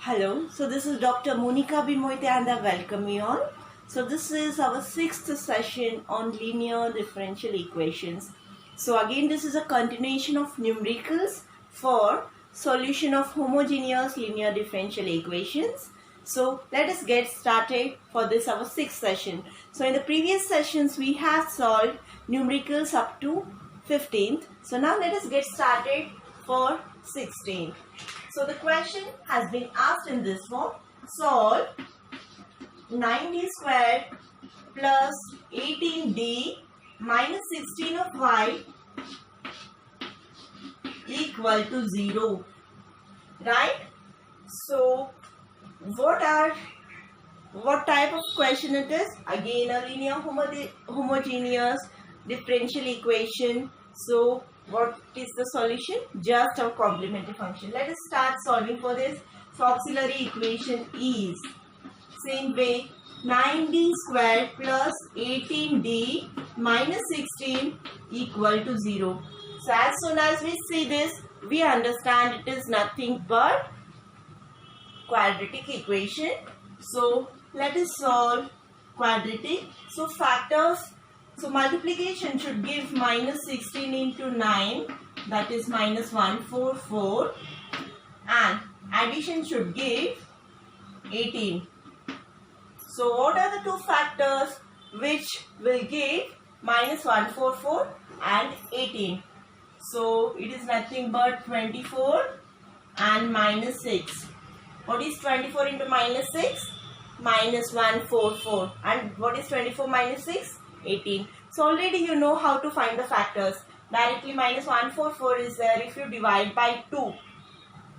Hello, so this is Dr. Monica B. Moite and I welcome you all. So this is our sixth session on linear differential equations. So again this is a continuation of numericals for solution of homogeneous linear differential equations. So let us get started for this our sixth session. So in the previous sessions we have solved numericals up to 15th. So now let us get started for 16th. So the question has been asked in this form. Solve 9d squared plus 18d minus 16 of y equal to 0. Right? So what type of question it is? Again a linear homogeneous differential equation. So what is the solution? Just a complementary function. Let us start solving for this. So auxiliary equation is same way 9d squared plus 18d minus 16 equal to 0. So as soon as we see this, we understand it is nothing but quadratic equation. So let us solve quadratic. So factors. So multiplication should give minus 16 into 9, that is minus 144, and addition should give 18. So what are the two factors which will give minus 144 and 18? So it is nothing but 24 and minus 6. What is 24 into minus 6? Minus 144. And what is 24 minus 6? 18. So already you know how to find the factors. Directly minus 144 is there. If you divide by 2,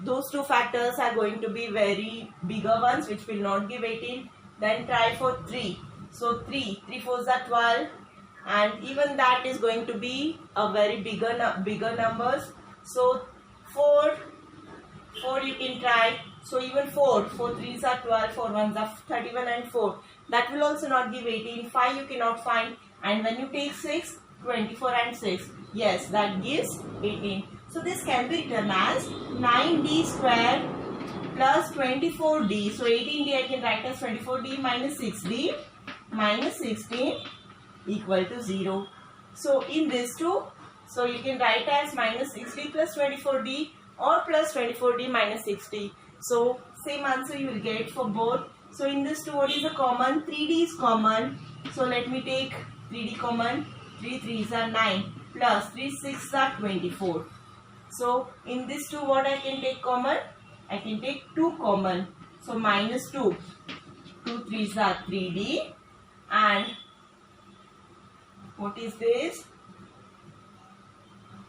those two factors are going to be very bigger ones which will not give 18. Then try for 3. So 3 fours are 12, and even that is going to be a very bigger numbers. So 4 you can try. So even 4 threes are 12, 4 ones are 31 and 4. That will also not give 18. 5 you cannot find. And when you take 6, 24 and 6. Yes, that gives 18. So this can be written as 9d squared plus 24d. So 18d I can write as 24d minus 6d minus 16 equal to 0. So in this two, so you can write as minus 6d plus 24d or plus 24d minus 60. So same answer you will get for both. So in this two, what is the common? 3d is common. So let me take 3d common. 3 3s are 9 plus 3 6 are 24. So in this two, what I can take common? I can take 2 common. So minus 2. 2 3s are 3d, and what is this?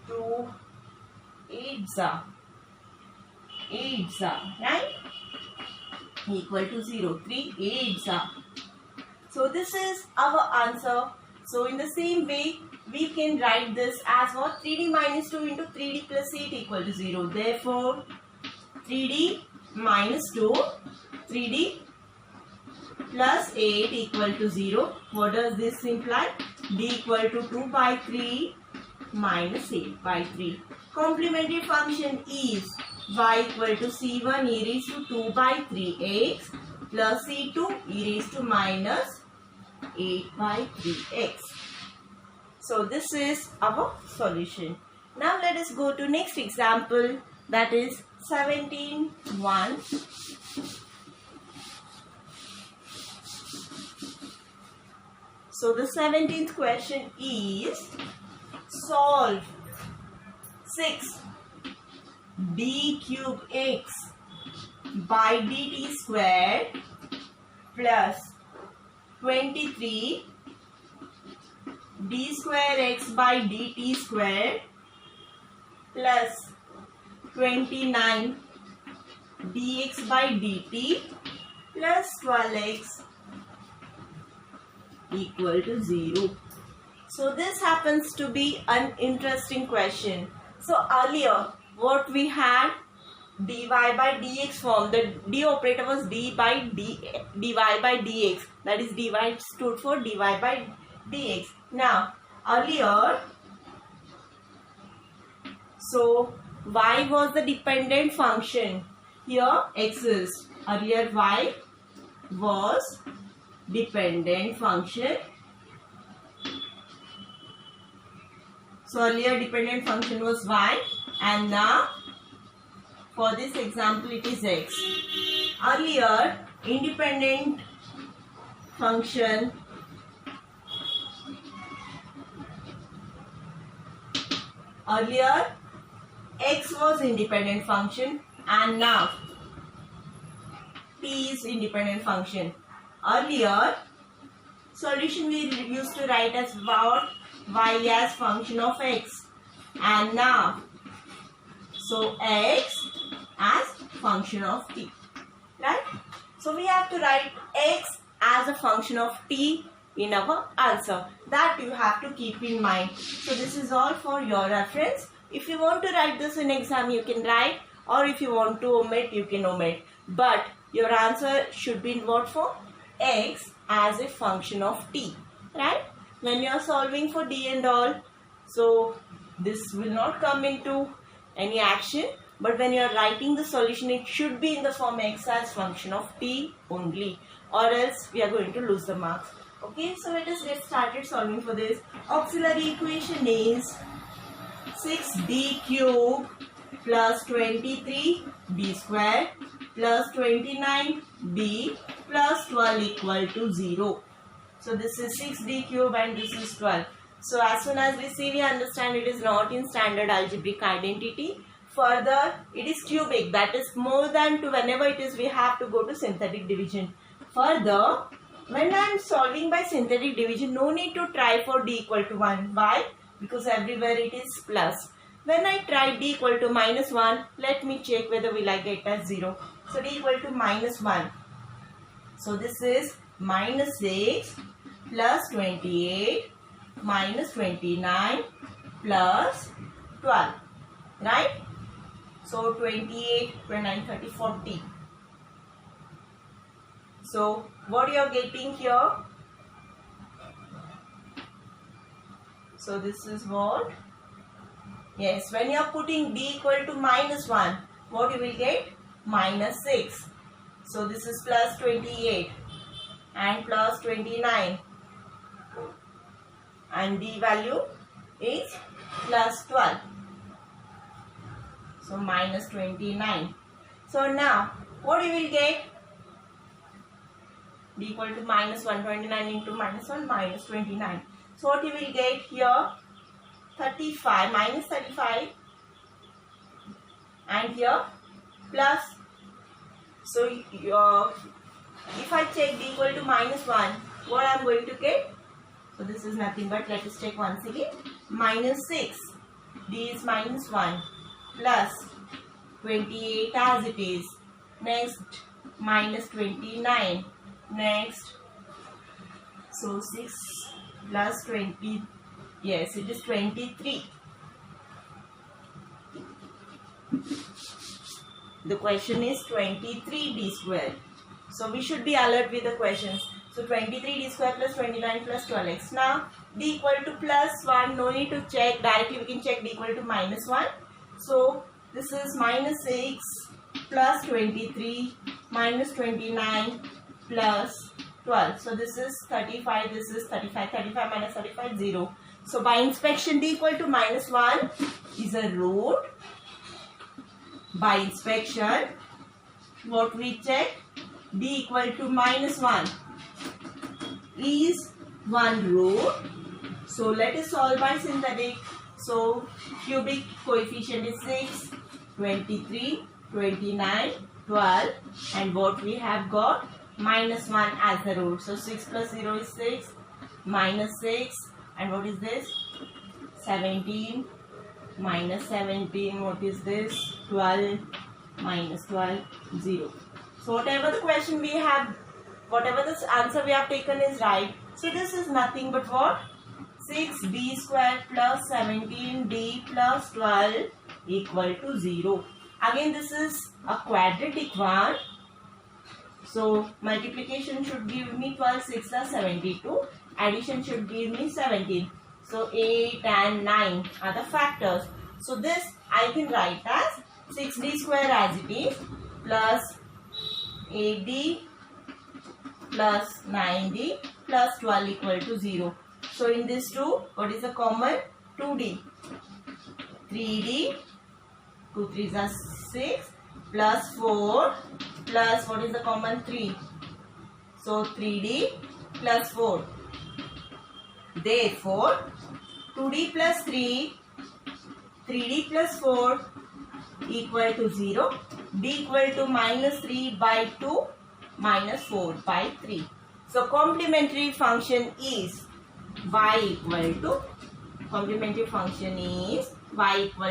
2 8s are 8s are, right? Equal to 0. 3 8s are. So this is our answer. So in the same way, we can write this as what? 3d minus 2 into 3d plus 8 equal to 0. Therefore, 3d minus 2, 3d plus 8 equal to 0. What does this imply? D equal to 2 by 3 minus 8 by 3. Complementary function is y equal to c1 e raised to 2 by 3x plus c2 e raised to minus 8 by 3x. So this is our solution. Now let us go to next example, that is 17.1. So the 17th question is solve 6d cube x by dt squared plus 23 d square x by dt squared plus 29 dx by dt plus 12x equal to 0. So this happens to be an interesting question. So earlier what we had, dy by dx form, the d operator was dy by dx, that is dy stood for dy by dx. Now earlier, so y was the dependent function, here exists. Earlier y was dependent function. So earlier dependent function was y, and now for this example it is x. Earlier independent function x was independent function, and now t is independent function. Earlier solution we used to write as what? Y as function of x, and now so x as function of t, right? So we have to write x as a function of t in our answer. That you have to keep in mind. So this is all for your reference. If you want to write this in exam, you can write, or if you want to omit, you can omit. But your answer should be in what form? X as a function of t, right? When you are solving for d and all, so this will not come into any action. But when you are writing the solution, it should be in the form x as function of t only, or else we are going to lose the marks. Okay, so let us get started solving for this. Auxiliary equation is 6d cube plus 23d square plus 29d plus 12 equal to 0. So this is 6d cube and this is 12. So as soon as we see, we understand it is not in standard algebraic identity. Further, it is cubic, that is more than 2. Whenever it is, we have to go to synthetic division. Further, when I am solving by synthetic division, no need to try for d equal to 1. Why? Because everywhere it is plus. When I try d equal to minus 1, let me check whether will I get as 0. So d equal to minus 1. So this is minus 6 plus 28 minus 29 plus 12. Right? So 28, 29, 30, 40. So what you are getting here? So this is what? Yes, when you are putting d equal to minus 1, what you will get? Minus 6. So this is plus 28 and plus 29. And d value is plus 12. So minus 29. So now what you will get? D equal to minus 129 into minus 1 minus 29. So what you will get here? 35 minus 35 and here plus. So if I check d equal to minus 1, what I am going to get? So this is nothing but, let us check once again, minus 6. D is minus 1 plus 28 as it is. Next minus 29. Next, so 6 plus 20, yes, it is 23. The question is 23d square. So we should be alert with the questions. So 23d square plus 29 plus 12x. Now d equal to plus 1, no need to check, directly we can check d equal to minus 1. So this is minus 6 plus 23 minus 29 plus 12. So this is 35, this is 35, 35 minus 35, 0. So by inspection, d equal to minus 1 is a root. By inspection, what we check? D equal to minus 1 is one root. So let us solve by synthetic. So cubic coefficient is 6, 23, 29, 12, and what we have got? Minus 1 as the root. So 6 plus 0 is 6, minus 6, and what is this? 17, minus 17, what is this? 12, minus 12, 0. So whatever the question we have, whatever the answer we have taken is right. So this is nothing but what? 6d square plus 17d plus 12 equal to 0. Again, this is a quadratic one. So multiplication should give me 12, 6 are 72. Addition should give me 17. So 8 and 9 are the factors. So this I can write as 6d square as it is plus 8d plus 9d plus 12 equal to 0. So in this 2, what is the common? 2d. 3d, 2 3s are 6 plus 4 plus what is the common? 3. So 3d plus 4. Therefore 2d plus 3, 3d plus 4 equal to 0. D equal to minus 3 by 2 minus 4 by 3. So complementary function is y equal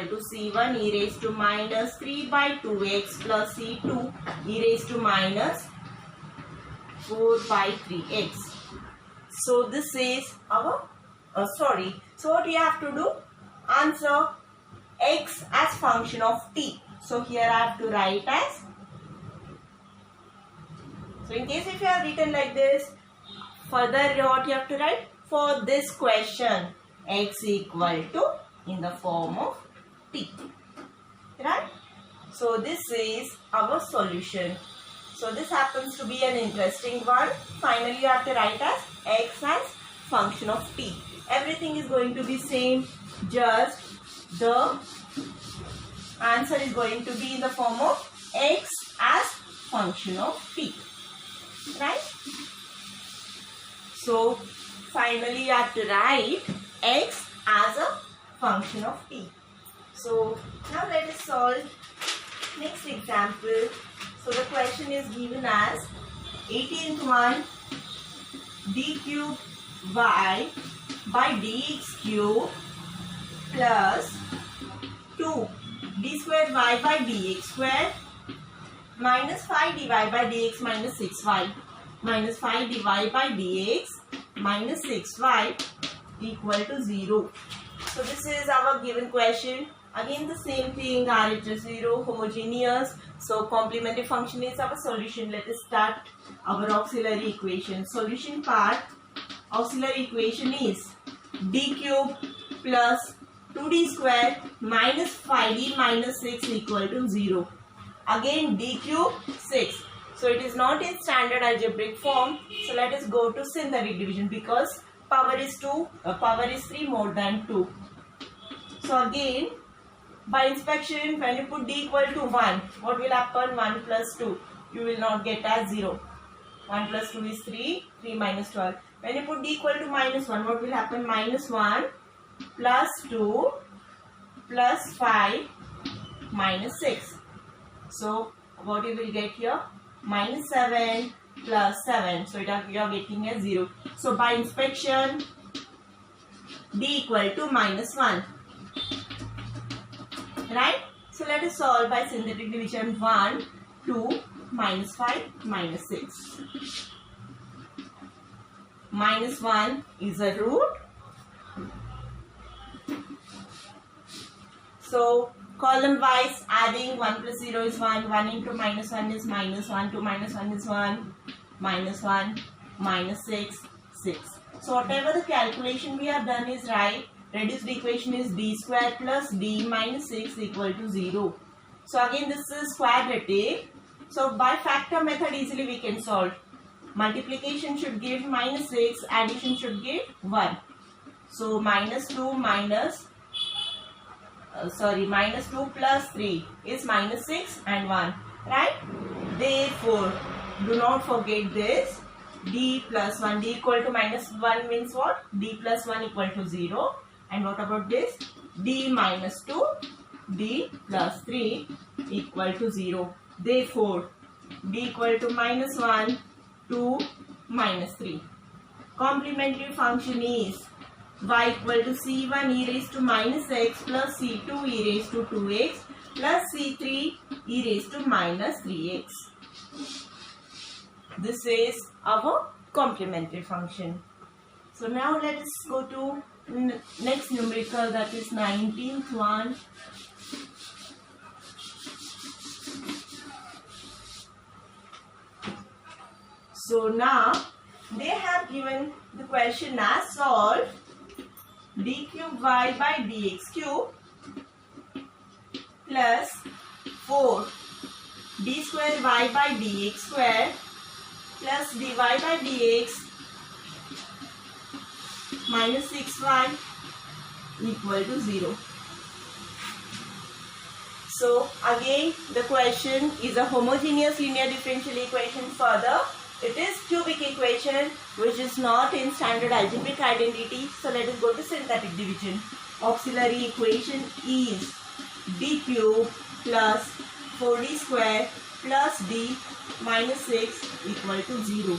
to c1 e raised to minus 3 by 2x plus c2 e raised to minus 4 by 3x. So this is our so what you have to do? Answer x as function of t. So here I have to write as, so in case if you have written like this, further what you have to write? For this question, x equal to in the form of t, right? So this is our solution. So this happens to be an interesting one. Finally you have to write as x as function of t. Everything is going to be same, just the answer is going to be in the form of x as function of t, right? So finally you have to write x as a function of t. So now let us solve next example. So the question is given as 18th one, d cube y by dx cube plus 2 d square y by dx square minus 5 dy by dx minus 6y minus 5 dy by dx minus 6y equal to 0. So this is our given question. Again the same thing, RHS 0, homogeneous. So complementary function is our solution. Let us start our auxiliary equation. Solution part, auxiliary equation is d cube plus 2d square minus 5d minus 6 equal to 0. Again d cube 6. So it is not in standard algebraic form. So let us go to synthetic division because power is 3 more than 2. So again by inspection, when you put d equal to 1, what will happen? 1 plus 2. You will not get as 0. 1 plus 2 is 3. 3 minus 12. When you put d equal to minus 1, what will happen? Minus 1 plus 2 plus 5 minus 6. So what you will get here? Minus 7 plus 7. So you are getting a 0. So by inspection, d equal to minus 1. Right? So let us solve by synthetic division. 1, 2, minus 5, minus 6. Minus 1 is a root. So column wise adding 1 plus 0 is 1. 1 into minus 1 is minus 1. 2 minus 1 is 1. Minus 1. Minus 6. 6. So whatever the calculation we have done is right. Reduced equation is d square plus d minus 6 equal to 0. So again this is quadratic. So by factor method easily we can solve. Multiplication should give minus 6, addition should give 1. So minus 2 plus 3 is minus 6 and 1. Right? Therefore, do not forget this. D plus 1. D equal to minus 1 means what? D plus 1 equal to 0. And what about this? D minus 2, D plus 3 equal to 0. Therefore, D equal to minus 1, 2, minus 3. Complementary function is y equal to c1 e raised to minus x plus c2 e raised to 2x plus c3 e raised to minus 3x. This is our complementary function. So now let us go to next numerical, that is 19th one. So now they have given the question as solve d cube y by dx cube plus 4 d square y by dx square plus dy by dx minus 6y equal to 0. So again the question is a homogeneous linear differential equation. Further, it is cubic equation which is not in standard algebraic identity. So let us go to synthetic division. Auxiliary equation is d cube plus 4d square plus d minus 6 equal to 0.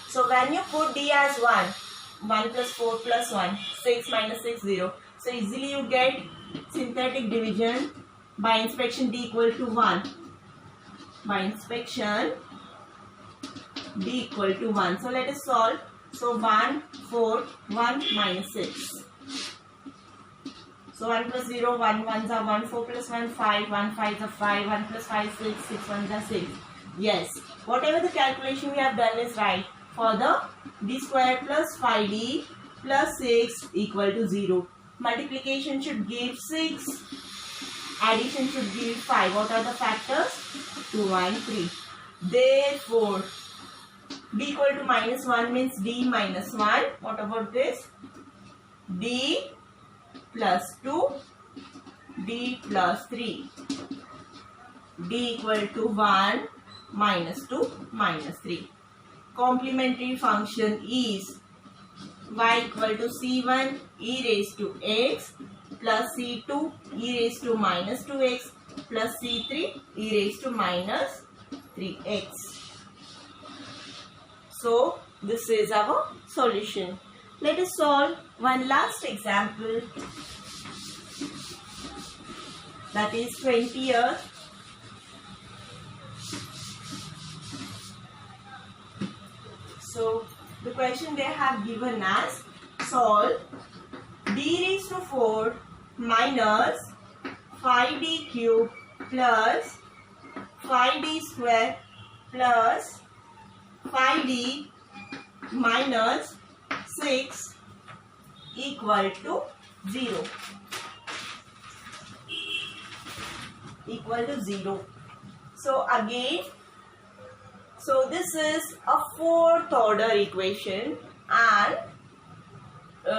So when you put d as 1, 1 plus 4 plus 1, 6 minus 6, 0. So easily you get synthetic division by inspection d equal to 1. By inspection d equal to 1. So let us solve. So 1, 4, 1 minus 6. So 1 plus 0, 1 1s are 1, 4 plus 1, 5, 1 5s are 5, 1 plus 5, 6, 6 1s are 6. Yes, whatever the calculation we have done is right. For the d square plus 5d plus 6 equal to 0. Multiplication should give 6. Addition should give 5. What are the factors? 2 and 3. Therefore, d equal to minus 1 means d minus 1. What about this? D plus 2, d plus 3. D equal to 1, minus 2, minus 3. Complementary function is y equal to c1 e raised to x plus c2 e raised to minus 2x plus c3 e raised to minus 3x. So this is our solution. Let us solve one last example, that is 20th. So the question they have given as solve d raised to 4 minus 5d cube plus 5d square plus 5d minus 6 equal to 0. Equal to 0. So again, so this is a fourth order equation and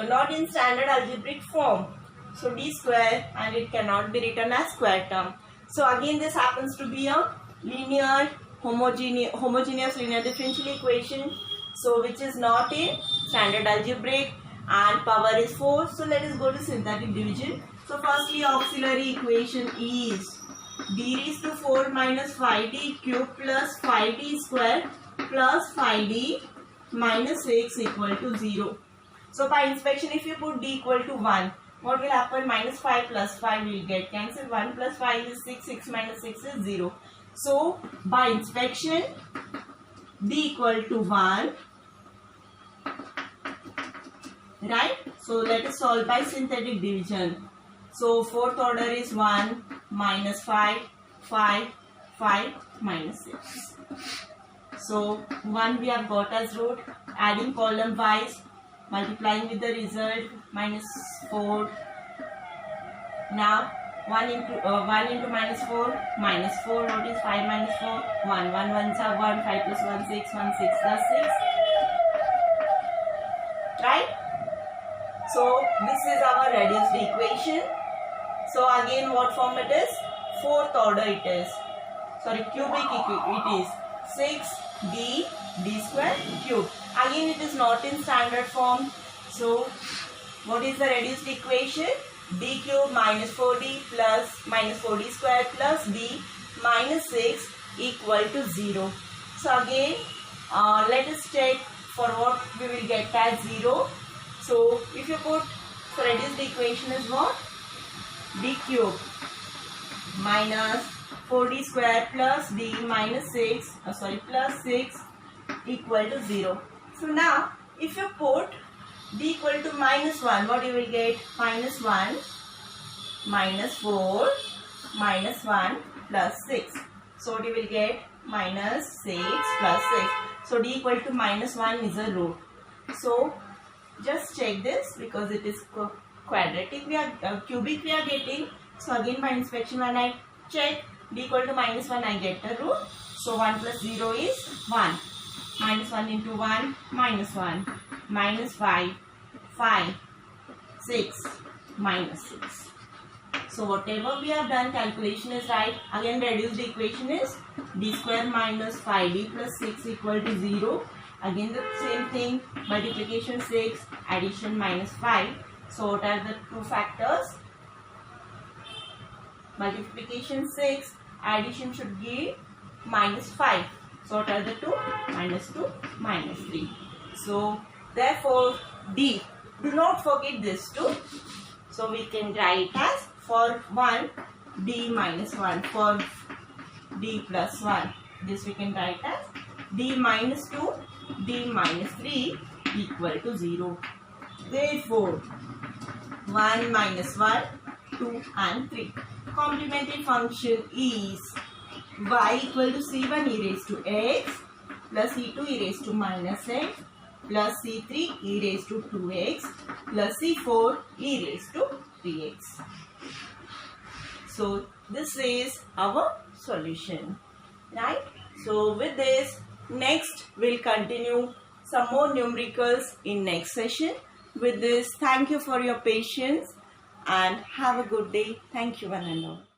not in standard algebraic form. So d square, and it cannot be written as square term. So again this happens to be a linear homogeneous linear differential equation, so which is not in standard algebraic, and power is 4. So let us go to synthetic division. So firstly, auxiliary equation is d raised to 4 minus 5d cube plus 5d square plus 5d minus 6 equal to 0. So by inspection, if you put d equal to 1, what will happen? Minus 5 plus 5 will get cancelled. 1 plus 5 is 6, 6 minus 6 is 0. So by inspection, d equal to 1, right? So let us solve by synthetic division. So fourth order is 1 minus 5, 5, 5 minus 6. So 1 we have got as root, adding column wise, multiplying with the result minus 4. Now 1 into minus 4, minus 4, what is 5 minus 4? 1, 1 ones are 1, 5 plus 1, 6, 1, 6 plus 6. Right? So this is our reduced equation. So again what form it is? Fourth order it is. Sorry, cubic it is. 6d d square cube. Again it is not in standard form. So what is the reduced equation? D cube minus 4d plus minus 4d square plus d minus 6 equal to 0. So again let us check for what we will get as 0. So if you put, so reduced equation is what? D cube minus 4d square plus d minus 6 plus 6 equal to 0. So now if you put d equal to minus 1, what you will get? Minus 1 minus 4 minus 1 plus 6. So what you will get? Minus 6 plus 6. So d equal to minus 1 is a root. So just check this, because it is quadratic, we are cubic we are getting. So again by inspection, when I check d equal to minus 1, I get the root. So 1 plus 0 is 1. Minus 1 into 1, minus 1. Minus 5, 5, 6, minus 6. So whatever we have done, calculation is right. Again, reduce the equation is d square minus 5d plus 6 equal to 0. Again the same thing, multiplication 6, addition minus 5. So what are the two factors? Multiplication 6, addition should give minus 5. So what are the two? Minus 2, minus 3. So therefore d, do not forget this too. So we can write as for 1 d minus 1, for d plus 1. This we can write as d minus 2, d minus 3 equal to 0. Therefore 1 minus 1, 2 and 3. Complementary function is y equal to c1 e raised to x plus c2 e raised to minus x plus c3 e raised to 2x plus c4 e raised to 3x. So this is our solution, right? So with this, next we'll continue some more numericals in next session. With this, thank you for your patience and have a good day. Thank you one and all.